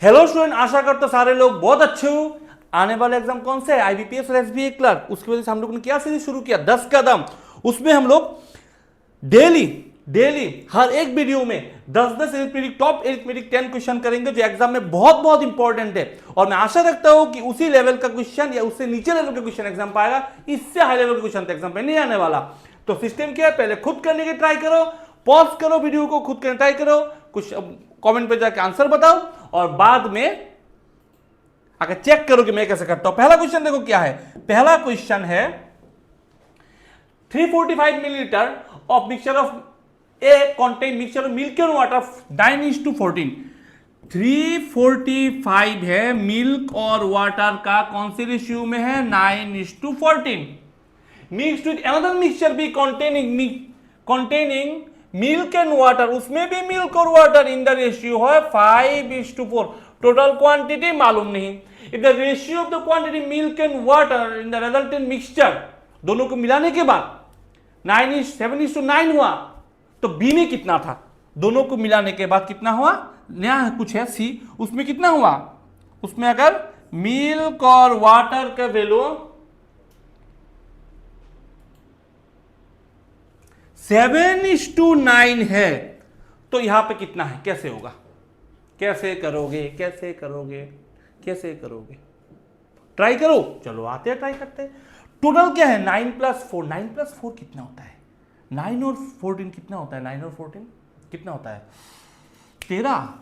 Hello student, आशा करते सारे लोग बहुत अच्छे हो। आने वाले एग्जाम कौन से है? आईबीपीएस और एसबीआई क्लर्क। उसकी वजह से हम लोग ने क्या सीरीज शुरू किया, 10 कदम। उसमें हम लोग डेली डेली हर एक वीडियो में 10-10 अरिथमेटिक, टॉप अरिथमेटिक 10 क्वेश्चन करेंगे जो एग्जाम में बहुत बहुत इंपॉर्टेंट है। और मैं आशा रखता हूं कि उसी लेवल का क्वेश्चन या उससे नीचे लेवल का क्वेश्चन एग्जाम पाएगा, इससे हाई लेवल का क्वेश्चन एग्जाम पे नहीं आने वाला। तो सिस्टम क्या है, पहले खुद करने की ट्राई करो, पॉज करो वीडियो को, खुद करने ट्राई करो, कुछ कमेंट पे जाके आंसर बताओ और बाद में आगे चेक करो कि मैं कैसे करता हूं। पहला क्वेश्चन देखो क्या है। पहला क्वेश्चन है 345 millilitre of mixture of A contain mixture of milk and water 9:14। 345 है, मिल्क और वाटर का कौन से रेशियो में है? 9:14। मिक्स्ड विद अनदर मिक्सचर भी containing मिल्क एंड वाटर, उसमें भी मिल्क और वाटर इन द रेशियो है 5:4। टोटल क्वांटिटी मालूम नहीं। If the ratio of the quantity milk and water in the resultant mixture, दोनों को मिलाने के बाद 7:9 हुआ, तो बी में कितना था? दोनों को मिलाने के बाद कितना हुआ? नया कुछ है सी, उसमें कितना हुआ? उसमें अगर मिल्क और वाटर का वैल्यू 7:9 है, तो यहां पे कितना है? कैसे होगा? कैसे करोगे? कैसे करोगे? कैसे करोगे? ट्राई करो। चलो आते हैं, ट्राई करते हैं। टोटल क्या है? 9+4। 9+4 कितना होता है? 9 और 14 कितना होता है? 9 और 14 कितना होता है? 13।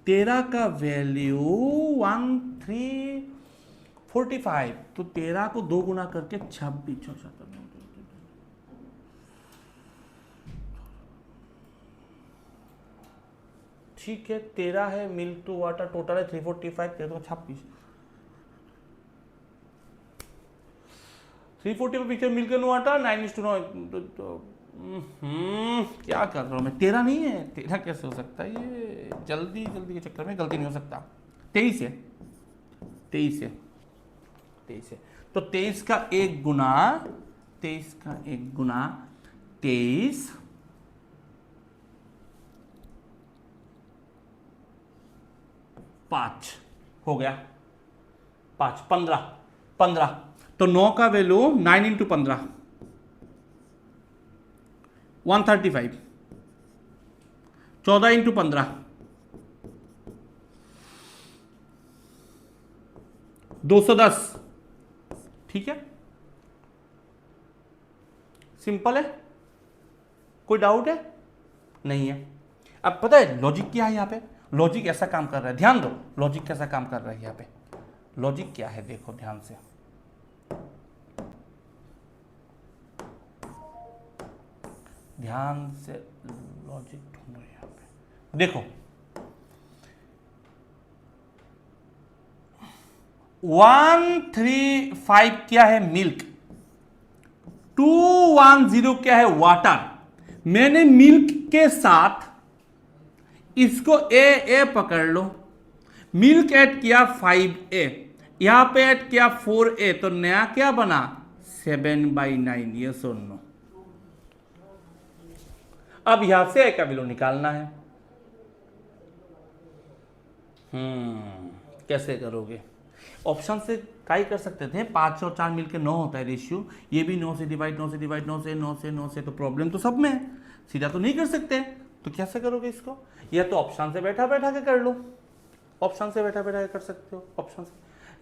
13 का वैल्यू 1345, तो 13 को 2 गुना करके 26। ठीक है, 13 है, मिल्क टू वाटर टोटल है 345, 13 तो 26। 340 पिक्चर मिल्क एंड वाटर 9:9। क्या कर रहा हूं मैं? 13 नहीं है, 13 कैसे हो सकता है? ये जल्दी जल्दी के चक्कर में गलती नहीं हो सकता। 23 है, 23 है, 23 है। तो 23 का 1 गुना 23 का 1 गुना 23 5 हो गया। 5 15। तो 9 का वैल्यू 9 इंटू 15 135। 14 इंटू 15 210। ठीक है, सिंपल है। कोई डाउट है? नहीं है। अब पता है लॉजिक क्या है यहां पे? लॉजिक ऐसा काम कर रहा है, ध्यान दो। लॉजिक कैसा काम कर रहा है यहां पे? लॉजिक क्या है देखो ध्यान से। ध्यान से लॉजिक ढूंढो यहां पे। देखो 135 क्या है? मिल्क। 210 क्या है? वाटर। मैंने मिल्क के साथ इसको ए पकड़ लो, मिल्क ऐड किया 5A, यहां पे ऐड किया 4A, तो नया क्या बना? 7/9। ये सुन लो। अब यहां से ए का वैल्यू निकालना है। कैसे करोगे? ऑप्शन से ट्राई कर सकते थे। 5 और 4 मिलकर 9 होता है रेशियो। ये भी 9 से डिवाइड, 9 से डिवाइड, 9 से 9 से 9 से, तो प्रॉब्लम तो सब में है, सीधा तो नहीं कर सकते। तो कैसे करोगे इसको? या तो ऑप्शन से बैठा बैठा के कर लो, ऑप्शन से बैठा बैठा के कर सकते हो ऑप्शन से,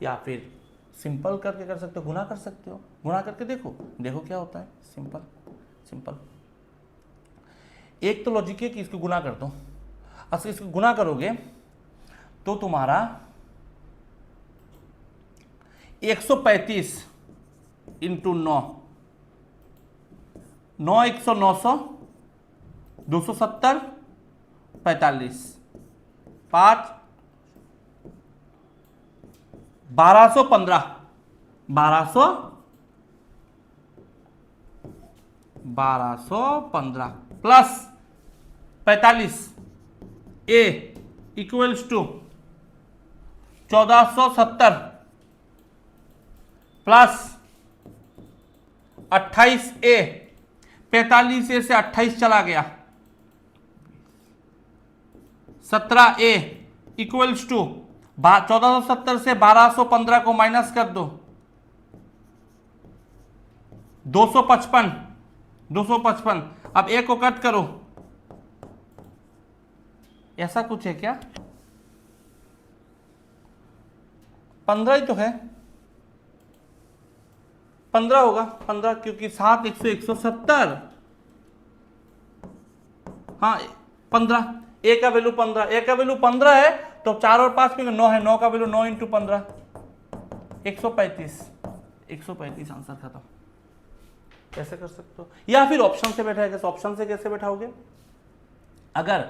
या फिर सिंपल करके कर सकते हो, गुना कर सकते हो। गुना करके देखो, देखो क्या होता है। Simple simple. एक तो लॉजिक है कि इसको गुना कर दो। अच्छा, इसको गुना करोगे तो तुम्हारा 135 into 9, 9 100 900, 270, 45, 5 1215, 1215 plus 45 A equals to 1470 plus 28A, 45A से 28 चला गया, 17A इक्वल्स टू 1470 से 1215 को माइनस कर दो, 255, 255। अब एक को कट करो, ऐसा कुछ है क्या? 15 ही तो है, 15 होगा, 15 क्योंकि 7 100 170, हाँ 15, ए का वैल्यू 15, ए का वैल्यू 15 है तो 4 और 5 में 9 है, 9 का वैल्यू 9 इंटू 15, 135, 135 आंसर खत्म। कैसे कर सकते हो? या फिर ऑप्शन से बैठाएगा, ऑप्शन से कैसे बैठाओगे? अगर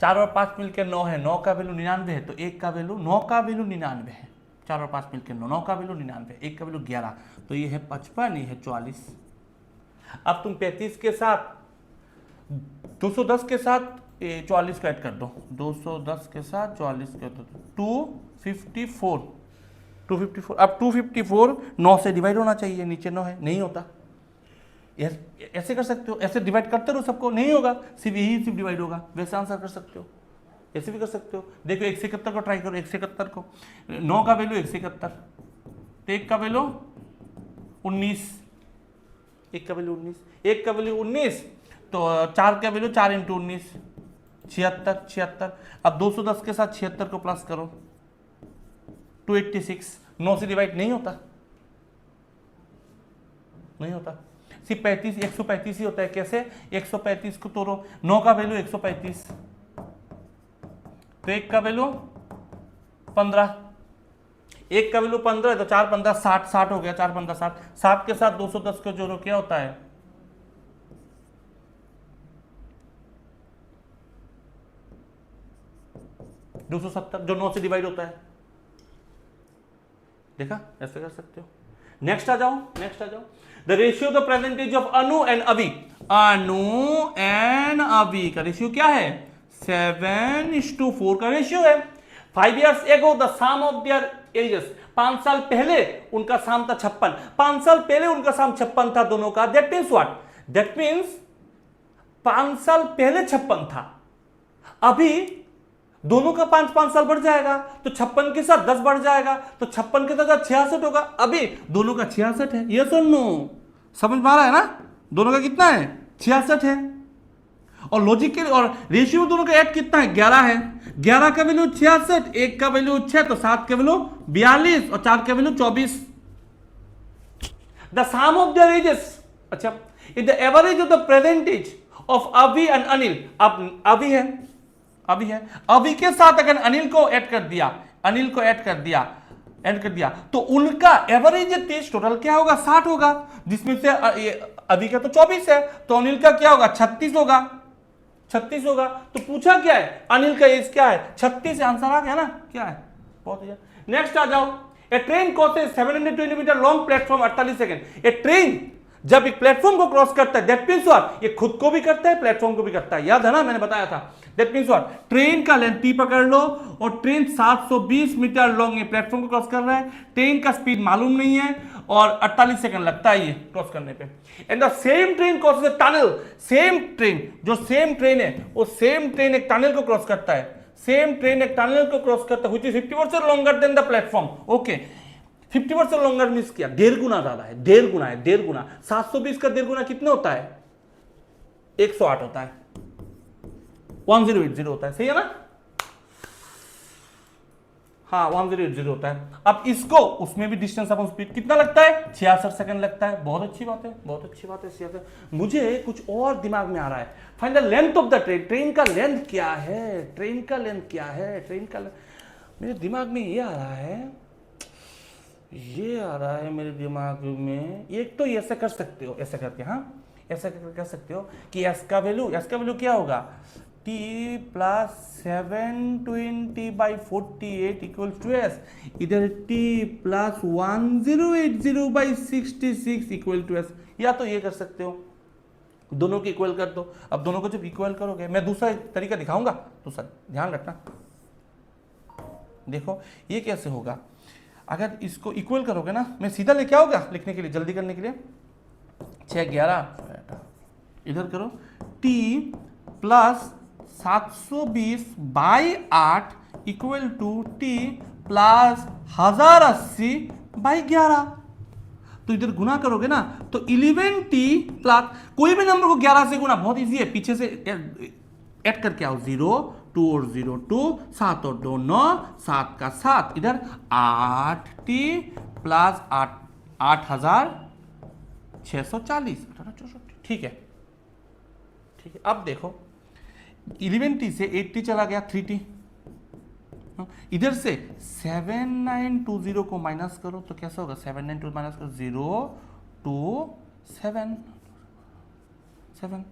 4 और 5 मिलकर 9 है, 9 का वैल्यू 99 है तो 1 का वैल्यू 9 का वैल्यू 99 है, 4 और 5 मिलकर 9 का वैल्यू 99, 1 का वैल्यू 11, तो ये है 55, ये है 44। अब तुम 35 के साथ 210 के साथ 44 का ऐड कर दो, 210 के साथ 44 कर दो, 254, 254। अब 254 9 से डिवाइड होना चाहिए, नीचे 9 है, नहीं होता। ऐसे कर सकते हो, ऐसे डिवाइड करते रहो सबको, नहीं होगा, सिर्फ यही सिर्फ डिवाइड होगा, वैसे आंसर कर सकते हो, ऐसे भी कर सकते हो। देखो 171 को ट्राई करो, 171 को, 9 का वैल्यू 171, तो 1 का वैल्यू 19, 1 का वैल्यू 19, 1 का वैल्यू 19, तो 4 का वैल्यू 4 इंटू 19, 76, 76। अब 210 के साथ 76 को प्लस करो, 286, 9 से डिवाइड नहीं होता, नहीं होता, सिर्फ 35, 135 ही होता है। कैसे? 135 को तोड़ो, 9 का वैल्यू 135, तो 1 का वैल्यू 15, 1 का वैल्यू 15 है तो 4 15 60, 60 हो गया, 4 15 60, 7 के साथ 210 को जोड़ो, क्या होता है? 270, जो 9 से डिवाइड होता है। देखा, ऐसे कर सकते हो। नेक्स्ट आ जाओ, नेक्स्ट आ जाओ। The ratio the percentage of Anu and अभी, अनु एंड अभी का रेशियो क्या है? 7:4 का रेशियो है। 5 years ago the sum of their ages, 5 साल पहले उनका साम था 56, 5 साल पहले उनका साम 56 था दोनों का। That means what? That means 5 साल पहले 56 था, अभी दोनों का 5-5 साल बढ़ जाएगा, तो 56 के साथ 10 बढ़ जाएगा, तो 56 के साथ 66 होगा। अभी दोनों का 66 है, ये सुन लो, समझ में आ रहा है ना? दोनों का कितना है? 66 है। और लॉजिक के और रेशियो दोनों का ऐड कितना है? 11 है। 11 का वैल्यू 66, 1 का वैल्यू 6, तो 7 का वैल्यू 42 और 4 का value 24। The sum of their ages, अच्छा, in the average of the percentage of Abhi and Anil, अब अभी है, अभी है, अभी के साथ अगर अनिल को ऐड कर दिया, अनिल को ऐड कर दिया, तो उनका एवरेज तेज टोटल क्या होगा? 60 होगा, जिसमें से अभी का तो 24 है, तो अनिल का क्या होगा? 36 होगा, 36 होगा। तो पूछा क्या है? अनिल का एज क्या है? 36। आंसर आ गया ना? क्या है? बहुत अच्छा। नेक्स्ट आ जाओ। A train crosses 720 metre long platform 48 second. A train जब एक प्लेटफॉर्म को क्रॉस करता है, दैट मींस व्हाट? ये खुद को भी करता है, प्लेटफॉर्म को भी करता है, याद है ना? मैंने बताया था। That means what? ट्रेन का लेंथ टी पकड़ लो और ट्रेन 720 मीटर लॉन्ग है, प्लेटफॉर्म को क्रॉस कर रहा है, ट्रेन का स्पीड मालूम नहीं है और 48 सेकंड लगता है ये क्रॉस करने पे। And the same train crosses tunnel, same train, जो सेम ट्रेन है वो सेम ट्रेन एक टनल को क्रॉस करता है, सेम ट्रेन एक टनल को क्रॉस करता है, which is 50% longer than the platform. Okay, 50% longer means क्या? 1.5 गुना ज्यादा है, 1.5 गुना है, 1.5 गुना। 720 का 1.5 गुना कितने होता है? 108 होता है, 1080 होता है, सही है ना? हाँ 1080 होता है। अब इसको उसमें भी डिस्टेंस अपॉन स्पीड कितना लगता है? 66 सेकंड लगता है। बहुत अच्छी बात है, बहुत अच्छी बात है। 66। मुझे कुछ और दिमाग में आ रहा है। Find the length of the train, train का लेंथ क्या है? ट्रेन का लेंथ क्या है? ट्रेन का मेरे दिमाग में ये आ रहा है, ये आ रहा है मेरे दिमाग में। एक तो ऐसे कर सकते हो, ऐसे करके, हाँ ऐसे करके कर सकते हो कि एस का वैल्यू क्या होगा? t plus 720/48 equal to S, इधर t plus 1080/66 equal to S. या तो ये कर सकते हो, दोनों को इक्वल कर दो। अब दोनों को जब इक्वल करोगे, मैं दूसरा तरीका दिखाऊंगा, दूसरा ध्यान रखना। देखो ये कैसे होगा, अगर इसको इक्वल करोगे ना, मैं सीधा लेके आऊंगा लिखने के लिए, जल्दी करने के लिए। 6 11 इधर करो, t plus 720/8 equal to t plus 1080 by 11। तो इधर गुना करोगे ना तो 11t प्लस कोई भी नंबर को 11 से गुना बहुत इजी है, पीछे से ऐड करके आओ, 0 2 और 0 2, 7 और 2 9, 7 का 7, इधर 8t प्लस 8640, ठीक है। ठीक है, अब देखो 11t से 8t चला गया, 3t, इधर से 7920 को माइनस करो तो कैसा होगा, 792 माइनस करो 0 2 7 7,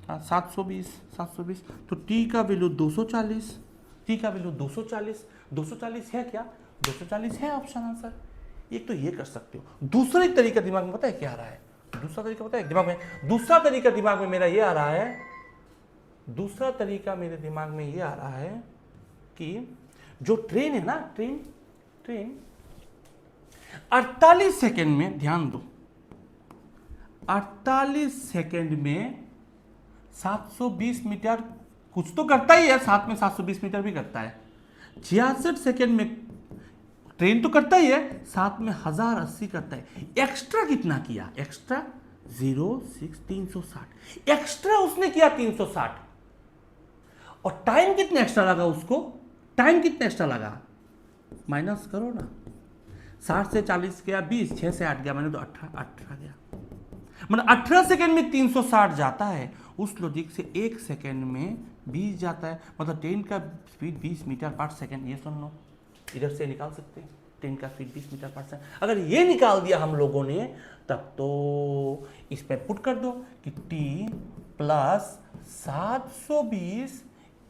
720 तो t का वैल्यू 240, t का वैल्यू 240 है क्या, 240 है ऑप्शन आंसर। एक तो ये कर सकते हो। दूसरा एक तरीका दिमाग में पता है क्या आ रहा है, दूसरा तरीका पता है दिमाग में, दूसरा तरीका दिमाग में मेरा ये आ रहा है, दूसरा तरीका मेरे दिमाग में ये आ रहा है कि जो ट्रेन है ना, ट्रेन 48 सेकेंड में, ध्यान दो, 48 सेकेंड में 720 मीटर कुछ तो करता ही है, साथ में 720 मीटर भी करता है। 66 सेकेंड में ट्रेन तो करता ही है, साथ में 1080 करता है। एक्स्ट्रा कितना किया, एक्स्ट्रा 360 एक्स्ट्रा उसने किया 360, और टाइम कितना एक्स्ट्रा लगा उसको, टाइम कितना एक्स्ट्रा लगा, माइनस करो ना, 60 से 40 गया 20, 6 से 8 गया, मैंने तो 18 गया, मतलब 18 सेकेंड में 360 जाता है। उस लॉजिक से 1 सेकेंड में 20 जाता है, मतलब ट्रेन का स्पीड 20 मीटर पर सेकेंड। ये सुन लो, इधर से निकाल सकते हैं ट्रेन का स्पीड 20 मीटर पर सेकेंड। अगर ये निकाल दिया हम लोगों ने, तब तो इस पर पुट कर दो कि t प्लस 720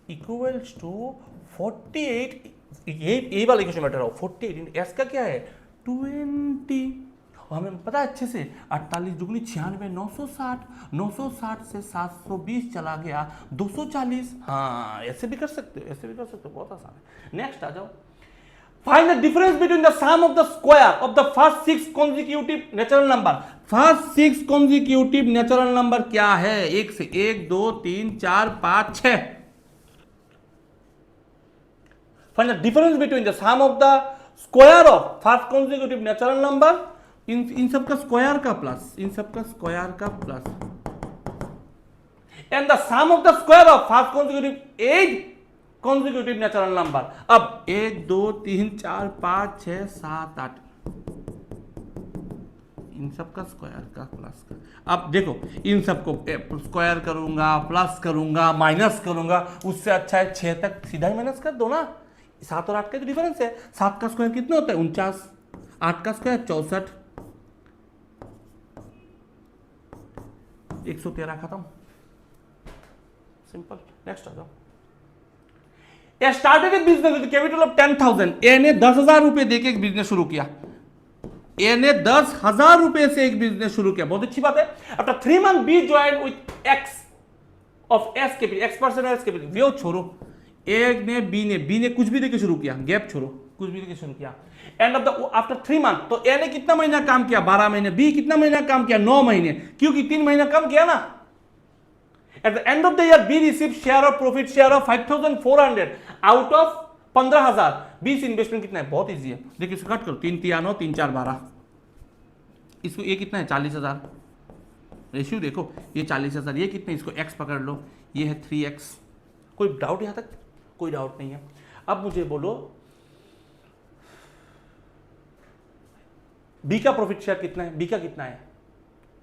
इक्वल्स टू 48, ये वाला इक्वेशन बैठा रहो, 48 s का क्या है 20, हमें पता है अच्छे से, 48 दुगनी 96, 960 से 720 चला गया 240। हाँ, ऐसे भी कर सकते हो, ऐसे भी कर सकते हो, बहुत आसान है। नेक्स्ट आ जाओ, find the difference between the sum of the square of the first 6 consecutive natural number. First 6 consecutive natural number क्या है, 1 से 1 2 3 4 5 6। Find the difference between the sum of the square of first consecutive natural number, इन सब का square का plus, इन सब का square का plus, and the sum of the square of first consecutive 8 consecutive natural number. अब 1 2 3 4 5 6 7 8, इन सब का स्क्वायर का प्लस का। अब देखो इन सबको स्क्वायर करूंगा, प्लस करूंगा, माइनस करूंगा, उससे अच्छा है 6 तक सीधा ही माइनस कर दो ना। 7 और 8 का डिफरेंस है, 7 का स्क्वायर कितना होता है 49, 8 का स्क्वायर 64, 113 खत्म, सिंपल। नेक्स्ट आ जाओ। A started a business with capital of 10,000। A ने 10,000 रुपए देके एक बिजनेस शुरू किया, ए ने 10,000 रुपए से एक बिजनेस शुरू किया, बहुत अच्छी बात है। After 3 month be join with X of S capital, X percent S capital, वो छोड़ो, ए ने बी ने कुछ भी देके शुरू किया, गैप छोड़ो, कुछ भी देके शुरू किया। And of the after 3 month, तो ए ने कितना महीना काम किया 12 महीने, बी कितना महीना काम किया 9 महीने, क्योंकि 3 महीना कम किया ना। At the end of the year B receive share of profit, share of 5,400 out of 15,000। 20 investment कितना है, बहुत इजी है, देखिए इसको कट करो, 3 3 9 3 4 12, इसको ये कितना है 40,000, रेशियो देखो ये 40,000, ये कितने, इसको x पकड़ लो, ये है 3x। कोई डाउट यहां तक, कोई डाउट नहीं है। अब मुझे बोलो बी का प्रॉफिट शेयर कितना है, बी का कितना है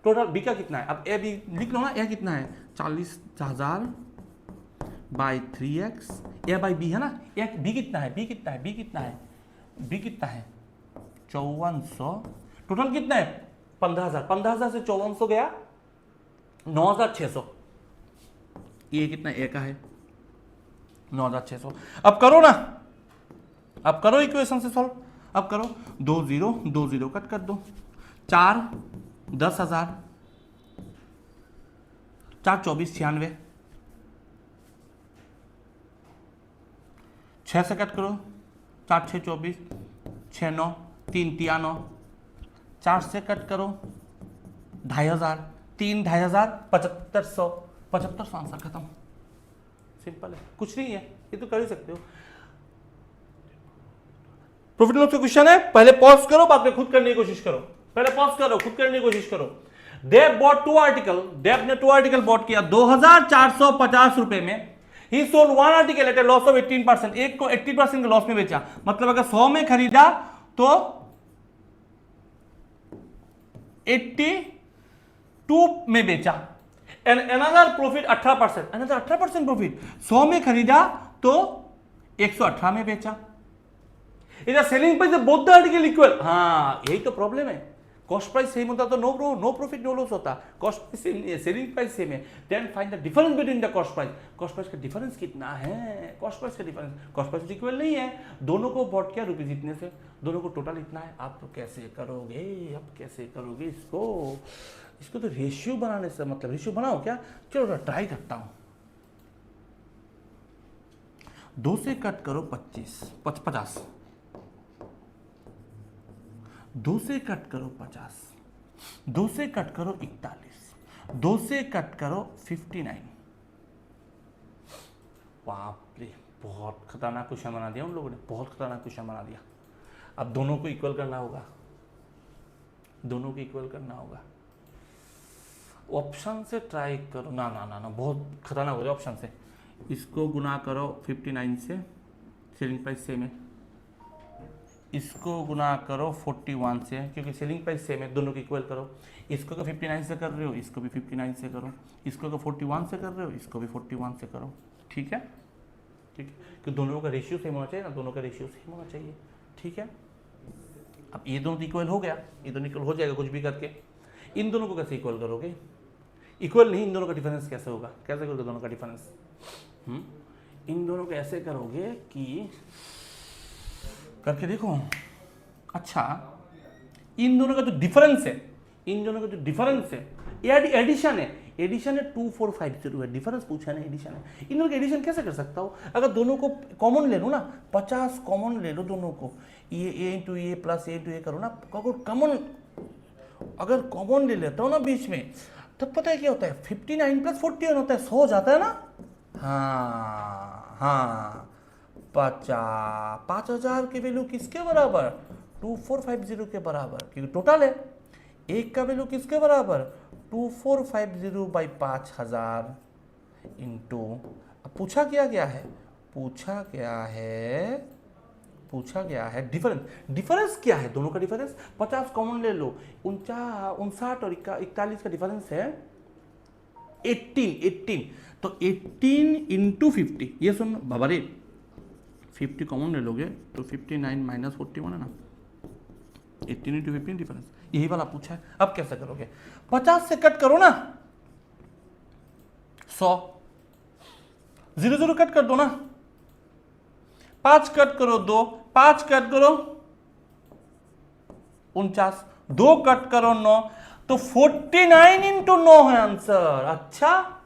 टोटल, बी का कितना है, अब ए बी लिख लो ना, ए कितना है 40,000 by 3x, A by B है ना, ए बी कितना है, बी कितना है, बी कितना है, बी कितना है 5400, टोटल कितना है 15,000, 15,000 से 5400 गया 9,600, ये कितना ए का है 9,600। अब करो ना, अब करो इक्वेशन से सॉल्व, अब करो 2 0 2 0 कट कर दो, 4 10,000, 4 24 96, 6 से कट करो, 4 6 24, 6 9 3 93, 4 से कट करो 2,500, 3 2,500 7500, 7500 आंसर खत्म, सिंपल है, कुछ नहीं है, ये तो कर ही सकते हो। प्रॉफिट लॉस का क्वेश्चन है, पहले पॉज करो, बाद में खुद करने की कोशिश करो। पहले पॉज करो, खुद करने की कोशिश करो। देव बॉट 2 आर्टिकल, देव ने 2 आर्टिकल बॉट किया 2450 रुपए में। He sold 1 article at a loss of 18%, एक को 80% के लॉस में बेचा। मतलब अगर 100 में खरीदा तो 82 में बेचा। And another profit 18%, another 18% profit. 100 में खरीदा तो 118 में बेचा। इधर selling price both the article equal. हाँ, यही तो प्रॉब्लम है। कॉस्ट प्राइस सेम होता तो नो प्रॉफिट नो लॉस होता। कॉस्ट प्राइस सेम है, सेलिंग प्राइस सेम है। Then find the difference between the cost price. Cost price का डिफरेंस कितना है? कॉस्ट प्राइस का डिफरेंस, कॉस्ट प्राइस इक्वल नहीं है। दोनों को बॉट किया रुपीज इतने से, दोनों को टोटल इतना है। आप तो कैसे करोगे? अब कैसे करोगे इसको? इसको तो रेशियो बनाने से मतलब, रेशियो बनाओ क्या? चलो ट्राई करता हूं। 2 से कट करो 50, 2 से कट करो 50, 2 से कट करो 41, 2 से कट करो 59। बाप रे, बहुत खतरनाक क्वेश्चन बना दिया उन लोगों ने, बहुत खतरनाक क्वेश्चन बना दिया। अब दोनों को इक्वल करना होगा, दोनों को इक्वल करना होगा। ऑप्शन से ट्राई करो। ना ना ना ना, बहुत खतरनाक हो रहा है ऑप्शन से। इसको गुना करो 59 से, सेलिंग प्राइस सेम है। इसको गुना करो 41 से, क्योंकि सेलिंग प्राइस सेम है, दोनों को इक्वल करो। इसको तो 59 से कर रहे हो, इसको भी 59 से करो। इसको तो 41 से कर रहे हो, इसको भी 41 से करो। ठीक है, ठीक है, क्योंकि दोनों का रेशियो सेम होना चाहिए ना, दोनों का रेशियो सेम होना चाहिए। ठीक है, अब ये दोनों इक्वल हो गया, ये दोनों इक्वल हो जाएगा कुछ भी करके। इन दोनों को कैसे इक्वल करोगे? इक्वल नहीं, इन दोनों का डिफरेंस कैसे होगा? कैसे करोगे दोनों का डिफरेंस? इन दोनों को ऐसे करोगे कि करके देखो। अच्छा, इन दोनों का जो डिफरेंस है, इन दोनों का जो डिफरेंस है, एडिशन है, एडिशन है 2450 है। डिफरेंस पूछा है ना, एडिशन है। इन दोनों का एडिशन कैसे कर सकता हूँ? अगर दोनों को कॉमन ले लो ना, 50 कॉमन ले लो दोनों को, ये a into a plus a into a करो ना, कॉमन अगर कॉमन ले लेता हूँ ना बीच में, तब पता है क्या होता है? 59 प्लस 41 होता है, 100 हो जाता है ना। हाँ हाँ, 5000 की वैल्यू किसके बराबर? 2450 के बराबर, क्योंकि टोटल है। एक का वैल्यू किसके बराबर? 2450 बाई 5000 इंटू, अब पूछा क्या गया है? पूछा गया है डिफरेंस। डिफरेंस क्या है? दोनों का डिफरेंस 50 कॉमन ले लो, 59 और 41 का डिफरेंस है 18। तो 18 इंटू 50, ये सुन बाबा रे, 50 कॉमन ले लोगे तो 59 माइनस 41 है ना, 18 इंटू 15 डिफरेंस, यही वाला पूछा है। अब कैसे करोगे? 50 से कट करो ना 100, 0 कट कर दो ना, 5 कट करो 2, 5 कट करो 49, 2 कट करो 9, तो 49 इंटू 9 है आंसर। अच्छा,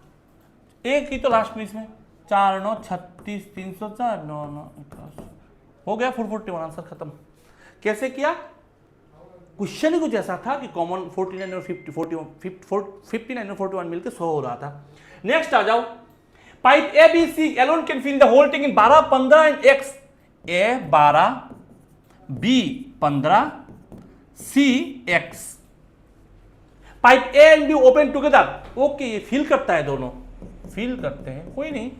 एक ही तो लास्ट में इसमें 4 9 36 304 9 9 हो गया 441, आंसर खत्म। कैसे किया? क्वेश्चन ही कुछ ऐसा था कि कॉमन 49 और 59 और 41 मिलकर 100 हो रहा था। नेक्स्ट आ जाओ, pipe A B C alone can fill the whole tank in 12 15 and X. A 12, B 15, C X. Pipe A and B open together. Okay, ये फिल करता है, दोनों फिल करते हैं, कोई नहीं।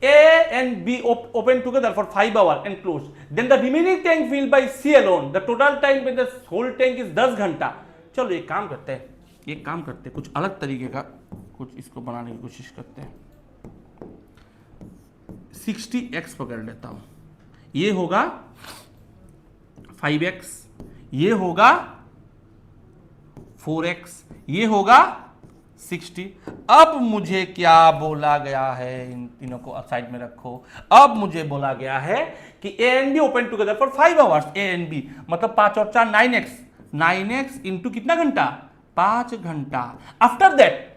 A and B open together for 5 hours and closed. Then the remaining tank filled by C alone. The total time with the whole tank is 10 घंटा। चलो एक काम करते हैं, कुछ अलग तरीके का कुछ इसको बनाने की कोशिश करते हैं। 60x पकड़ लेता हूं, ये होगा 5x, ये होगा 4x, ये होगा 60। अब मुझे क्या बोला गया है? इन तीनों को साइड में रखो। अब मुझे बोला गया है कि A and B open together for 5 hours. A and B मतलब 5 और 4 9x इंटू कितना घंटा? 5 घंटा। आफ्टर दैट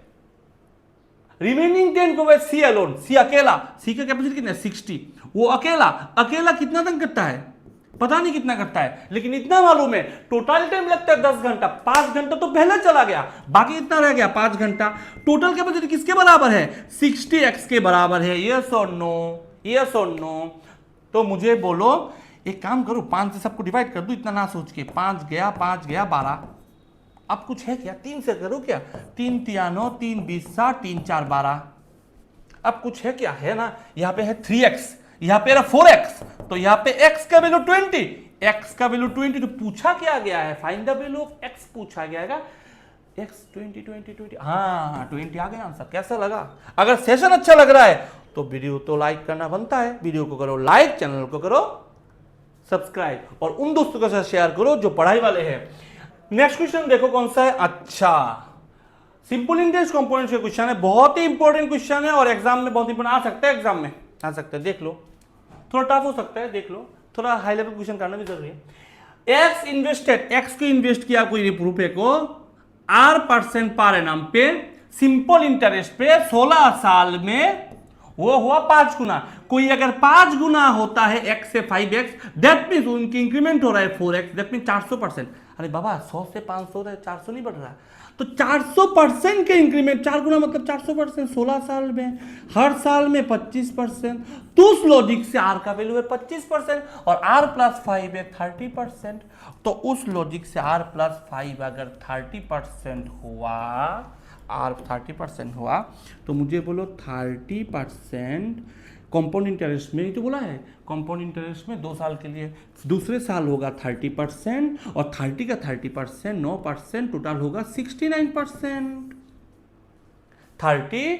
रिमेनिंग 10 को वे सी अलोन, सी अकेला, सी का कैपेसिटी कितना है? 60। वो अकेला कितना तक करता है? पता नहीं कितना करता है, लेकिन इतना मालूम है टोटल टाइम लगता है 10 घंटा। 5 घंटा तो पहले चला गया, बाकी इतना रह गया 5 घंटा। टोटल कैपेसिटी किसके बराबर है? 60x के बराबर है। यस और नो, यस और नो? तो मुझे बोलो एक काम करो, 5 से सबको डिवाइड कर दो, इतना ना सोच के। 5 गया 12। अब कुछ है क्या? 3 से करो क्या? 3 तिया 9, 3 20 60, 3 4 12। अब कुछ है क्या? है ना, यहाँ पे है 3x, यहाँ पे 4x, तो यहाँ पे x का वैल्यू 20, x का वैल्यू 20। तो पूछा क्या गया है? Find the value of x पूछा गया है। x 20 हाँ 20 आ गया आंसर। कैसा लगा? अगर सेशन अच्छा लग रहा है तो वीडियो तो लाइक करना बनता है। वीडियो को करो लाइक, चैनल को करो सब्सक्राइब, और उन दोस्तों के साथ शेयर करो जो पढ़ाई वाले हैं। नेक्स्ट क्वेश्चन देखो कौन सा है। अच्छा, सिंपल इंटरेस्ट कंपोनेंट्स का क्वेश्चन है, बहुत ही इंपॉर्टेंट क्वेश्चन है और एग्जाम में बहुत इंपॉर्टेंट आ सकता है। एग्जाम में आ सकता है, देख लो। थोड़ा टफ हो सकता है, देख लो। थोड़ा हाई लेवल क्वेश्चन करना भी जरूरी है। एक्स इन्वेस्टेड, एक्स को इन्वेस्ट किया कोई रुपए को R% पर एनम पे सिंपल इंटरेस्ट पे 16 साल में, वो हुआ 5 गुना। कोई अगर 5 गुना होता है x से 5x, दैट मीन्स उनकी इंक्रीमेंट हो रहा है 4x, दैट मीन्स 400%। अरे बाबा 100 से 500 है, 400 नहीं बढ़ रहा। तो 400% के इंक्रीमेंट, 4 गुना मतलब 400%, 16 साल में, हर साल में 25%। तो उस लॉजिक से r का वैल्यू है 25% और r प्लस 5 है 30%। तो उस लॉजिक से r प्लस 5 अगर 30% हुआ, r 30% हुआ, तो मुझे बोलो 30% कंपाउंड इंटरेस्ट में ही तो बोला है। कंपाउंड इंटरेस्ट में 2 साल के लिए, दूसरे साल होगा 30% और 30 का 30% 9%, टोटल होगा 69%। 30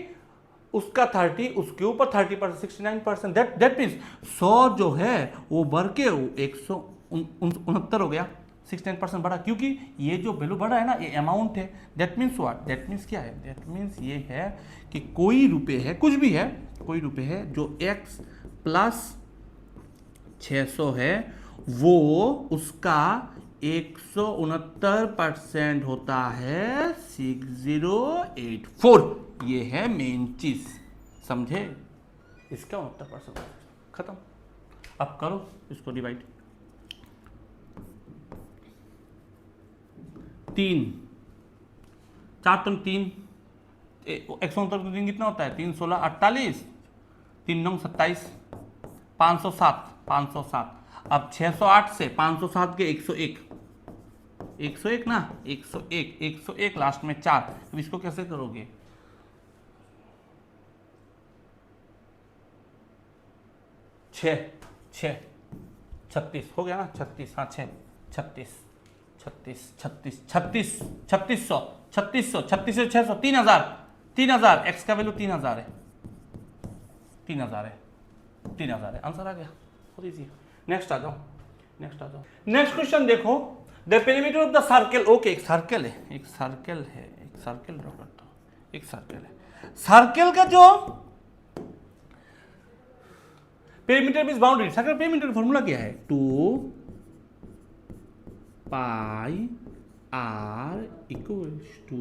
उसका 30 उसके ऊपर 30%, 69%। दैट मीन्स 100 जो है वो बढ़ के 169 हो गया। 69% बढ़ा, क्योंकि ये जो वैल्यू बढ़ा है ना, ये अमाउंट है। That means what? That means क्या है? दैट मीन्स ये है कि कोई रुपए है, कुछ भी है, कोई रुपए है जो x प्लस 600 है, वो उसका 169% होता है 6084। ये है मेन चीज, समझे? इसका 69% खत्म। अब करो इसको डिवाइड। 3 4 तो 3, 169 कितना होता है? 3 16 48, 3 9 27, 507। अब 608 से 507 के 101, 101 ना, 101 लास्ट में 4। अब इसको कैसे करोगे? 6 6 36 हो गया ना, 36 हाँ 6 36 36 36 36 3600 3600 3600 600 3000 एक्स का वैल्यू 3000 है, 3000 है, 3000 है। आंसर आ गया, बहुत इजी। नेक्स्ट आ जाओ। नेक्स्ट क्वेश्चन देखो। The perimeter of the circle. Okay, एक सर्कल है, एक सर्कल ड्रॉ करता हूं। एक सर्कल है, सर्कल का जो perimeter means boundary. Circle perimeter formula क्या है? 2 pi r equals to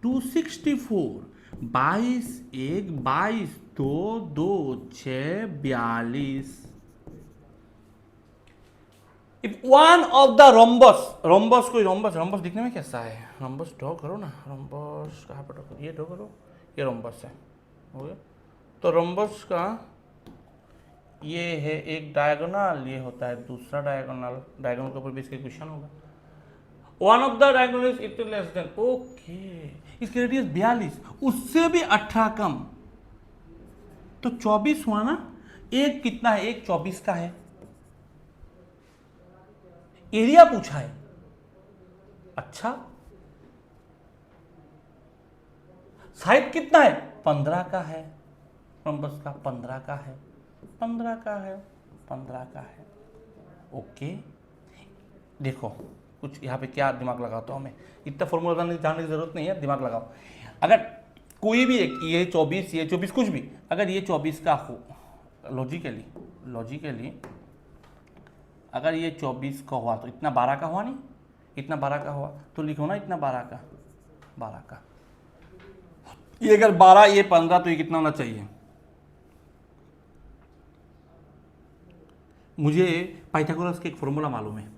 264। 22 1 22 2 2 6 42। If one of the rhombus कोई रोम्बस दिखने में कैसा है? रोम्बस ड्रॉ करो ना। रोम्बस कहाँ पर ड्रॉ करो? ये ड्रॉ करो, ये रोम्बस है, हो गया। तो रोम्बस का ये है एक डायगोनल, ये होता है दूसरा डायगोनल। डायगोनल के ऊपर भी इसके क्वेश्चन होगा। One of the diagonal is equal less than, okay, इसकी रेडियस 42, उससे भी 18 कम, तो 24 हुआ ना। एक कितना है? एक 24 का है। एरिया पूछा है। अच्छा, साइड कितना है? 15 का है। रोम्बस का 15 का है, 15 का है, 15 का है। ओके, देखो कुछ यहाँ पे क्या दिमाग लगाता हूँ मैं, इतना फॉर्मूला जानने की जरूरत नहीं है, दिमाग लगाओ। अगर कोई भी एक, ये 24 कुछ भी, अगर ये 24 का हो, लॉजिकली अगर ये 24 का हुआ तो इतना 12 का हुआ नहीं? इतना 12 का हुआ तो लिखो ना इतना 12 का। ये अगर 12 ये 15 तो ये कितना होना चाहिए? मुझे पाइथागोरस का एक फॉर्मूला मालूम है,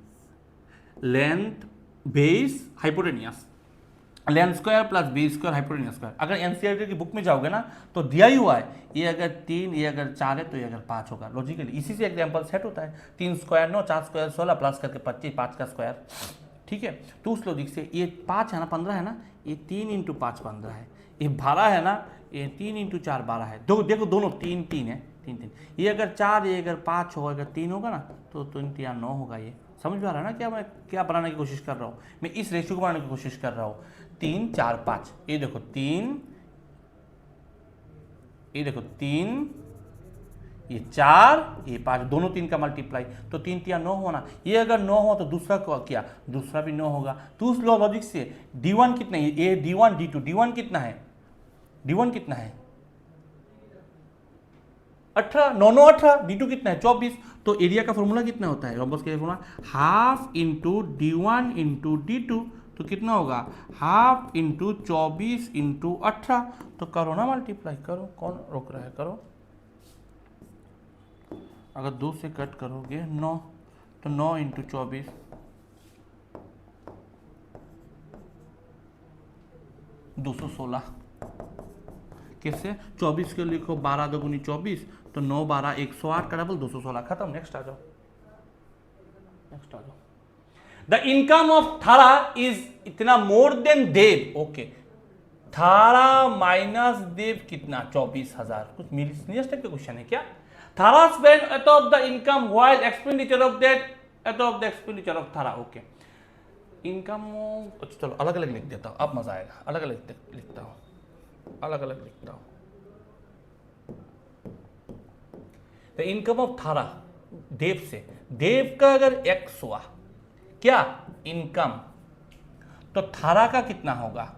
length base hypotenuse. Length square plus B square hypotenuse square. अगर एनसीईआरटी की बुक में जाओगे ना तो दिया ही हुआ है, ये अगर 3, ये अगर 4 है तो ये अगर 5 होगा, लॉजिकली इसी से एग्जांपल सेट होता है। 3 स्क्वायर 9, 4 स्क्वायर 16 प्लस करके 25, 5 का स्क्वायर, ठीक है। तो उस लॉजिक से ये 5 है ना 15 है ना, ये 3 इंटू 5 15 है, ये 12 है ना, ये 3 इंटू 4 12 है। देखो दोनों 3 3 है, 3 3। ये अगर 4, ये अगर 5 होगा, अगर 3 होगा ना तो 3 3 9 होगा। ये समझ में आ रहा है ना क्या मैं क्या बनाने की कोशिश कर रहा हूँ, मैं इस रेशियो को बनाने की कोशिश कर रहा हूँ। 3 4 5, ये देखो 3, ये देखो 3, ये 4, ये 5, दोनों 3 का मल्टीप्लाई, तो 3 3 9 होना। ये अगर 9 हो तो दूसरा को क्या, दूसरा भी 9 होगा। तो उस लॉजिक से D1 कितना है, ये D1 D2, D1 कितना है, D1 कितना है 18, 9 9 18, D2 कितना है 24। तो एरिया का फॉर्मूला कितना होता है, रोम्बस का formula half into D1 into D2, तो कितना होगा हाफ इंटू 24 इंटू 18। तो करो ना मल्टीप्लाई, करो, कौन रोक रहा है, करो। अगर 2 से कट करोगे 9, तो 9 इंटू 24, 216। किससे 24 के लिखो 12 2 24, तो 9 12 108 का डबल 216, खत्म। नेक्स्ट आ जाओ, नेक्स्ट आ जाओ। द इनकम ऑफ थारा इज इतना मोर देन देव, ओके। थारा माइनस देव कितना 24,000, कुछ मिलियन टाइप का क्वेश्चन है क्या। Thara spend eight of the income while expenditure of that eight of the expenditure of Thara, okay. Income, चलो अलग अलग लिख देता हूं, अब मजा आएगा। अलग अलग लिखता हूं, अलग अलग लिखता हूं। द इनकम ऑफ थारा, देव से, देव का अगर x हुआ क्या इनकम, तो थारा का कितना होगा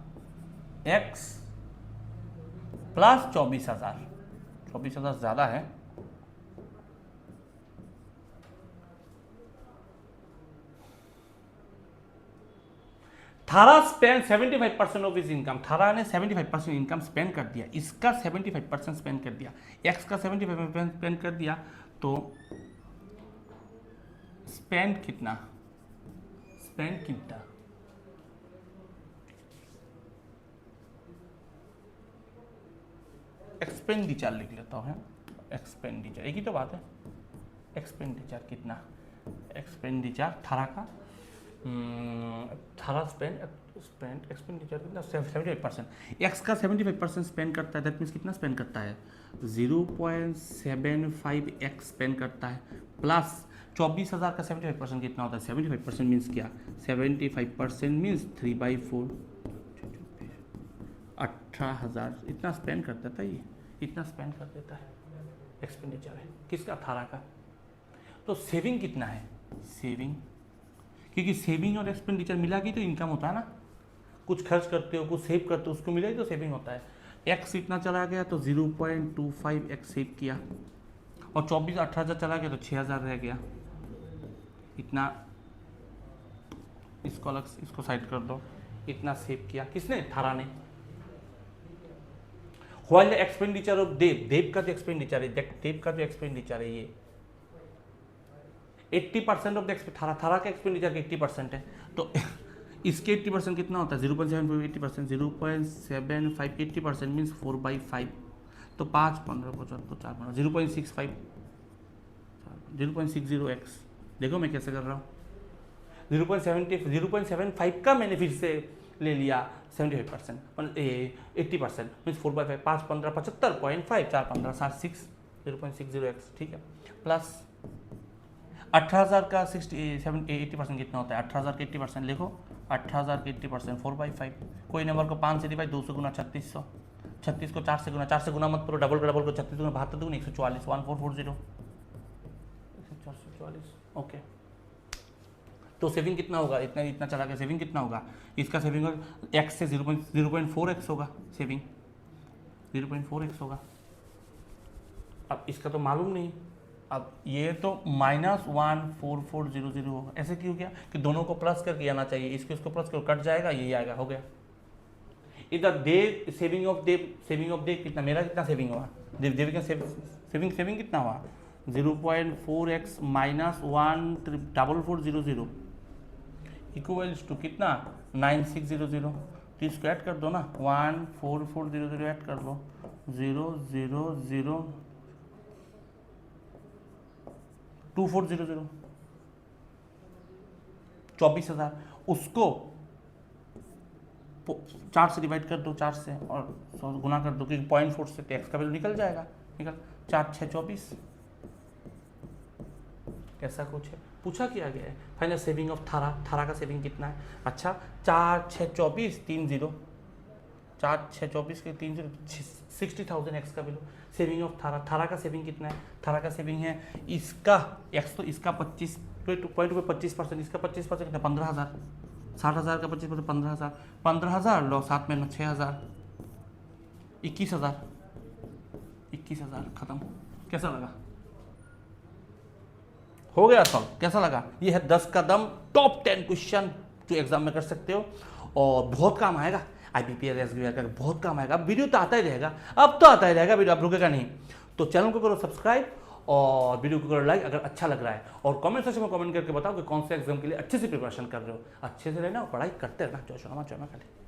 x प्लस 24,000। 24,000 ज्यादा है, थारा स्पेंड 75% ऑफ इज इनकम। थारा ने 75% इनकम स्पेंड कर दिया, इसका 75% स्पेंड कर दिया, एक्स का 75% स्पेंड कर दिया, तो स्पेंड कितना, स्पेंड कितना, एक्सपेंडिचर लिख लेता हूं, एक्सपेंडिचर एक ही तो बात है। एक्सपेंडिचर कितना, एक्सपेंडिचर थारा का, थारा स्पेंड एक्सपेंडिचर कितना 75%, एक्स का 75% स्पेंड करता है, दैट मीन्स कितना स्पेंड करता है 0.75 एक्स स्पेंड करता है, प्लस 24,000 का 75% कितना होता है, 75% मीन्स क्या, 75% मीन्स 3/4, 18,000 इतना स्पेंड कर देता है, ये इतना स्पेंड कर देता है, एक्सपेंडिचर है किसका, थारा का। तो सेविंग कितना है, सेविंग, क्योंकि सेविंग और एक्सपेंडिचर मिला के तो इनकम होता है ना, कुछ खर्च करते हो कुछ सेव करते हो उसको मिला ही तो सेविंग होता है। एक्स इतना चला गया तो 0.25 एक्स सेव किया, और 24 18,000 चला गया तो 6,000 रह गया, इतना इसको अलग, इसको साइड कर दो, इतना सेव किया किसने, थारा ने। व्हाइल द एक्सपेंडिचर ऑफ देव, देव का जो एक्सपेंडिचर है, देव का जो एक्सपेंडिचर है ये 80% ऑफ द थारा का एक्सपेंडिचर का 80% है, तो इसके 80% कितना होता है 0.75 80%, 0.75 80% मीन्स 4/5, तो 5 15 75 4 15 0.65 0.60x। देखो मैं कैसे कर रहा हूँ, 0.75 का मैंने फिर से ले लिया 75%, 80% मीन्स 4/5, 5 15 75.5 4 15 7 6 0.60x, ठीक है। प्लस 18,000 का 80% कितना होता है, 18,000 का 80% लिखो, 18,000 का 80% 4/5, कोई नंबर को 5 से डिवाइड, 2 से गुना 3600, 36 को 4 से गुना, 4 से गुना मत करो, डबल को 36 गुना 72 दूनी 144, 1440 444, ओके। तो सेविंग कितना होगा, इतना इतना चला गया, सेविंग कितना होगा, इसका सेविंग एक्स से 0.4x होगा, सेविंग 0.4x होगा। अब इसका तो मालूम नहीं, अब ये तो -14400 होगा, ऐसे क्यों किया कि दोनों को प्लस करके आना चाहिए, इसको प्लस करो कट जाएगा, ये आएगा, हो गया। इधर देव सेविंग ऑफ देव कितना, मेरा कितना सेविंग हुआ, देव का सेविंग कितना हुआ 0.4x -14400 इक्वल्स टू कितना 9600, तो इसको ऐड कर दो ना, 1 4 4 0 0 ऐड कर दो, 0 0 0 2 4 0 0 24,000। उसको 4 से डिवाइड कर दो, 4 से, और 100 गुना कर दो, क्योंकि 0.4 से टैक्स का वैल्यू निकल जाएगा, निकल 4 6 24। ऐसा कुछ है, पूछा किया गया है। फाइनल सेविंग ऑफ थारा, थारा का सेविंग कितना है? अच्छा 4 6 24 3 0, 4 6 24 के 3 0, 60,000 एक्स का वैल्यू। सेविंग ऑफ थारा, थारा का सेविंग कितना है? थारा का सेविंग है इसका एक्स, तो इसका 25 पॉइंट पे 25%, इसका 25% कितना? 15,000। 60,000 का 25% 15,000, 15,000 लो साथ में 6,000, 21,000, 21,000 खत्म। कैसा लगा? हो गया सॉल्व। कैसा लगा? ये है 10 कदम टॉप 10 क्वेश्चन जो एग्जाम में कर सकते हो और बहुत काम आएगा। IBPS SBI का बहुत काम आएगा। वीडियो तो आता ही रहेगा, अब तो आता ही रहेगा वीडियो, अब रुकेगा नहीं। तो चैनल को करो सब्सक्राइब और वीडियो को करो लाइक अगर अच्छा लग रहा है, और कमेंट सेक्शन में कमेंट करके बताओ कि कौन से एग्जाम के लिए अच्छे से प्रिपरेशन कर रहे हो। अच्छे से रहना और पढ़ाई करते रहना, जो खाली।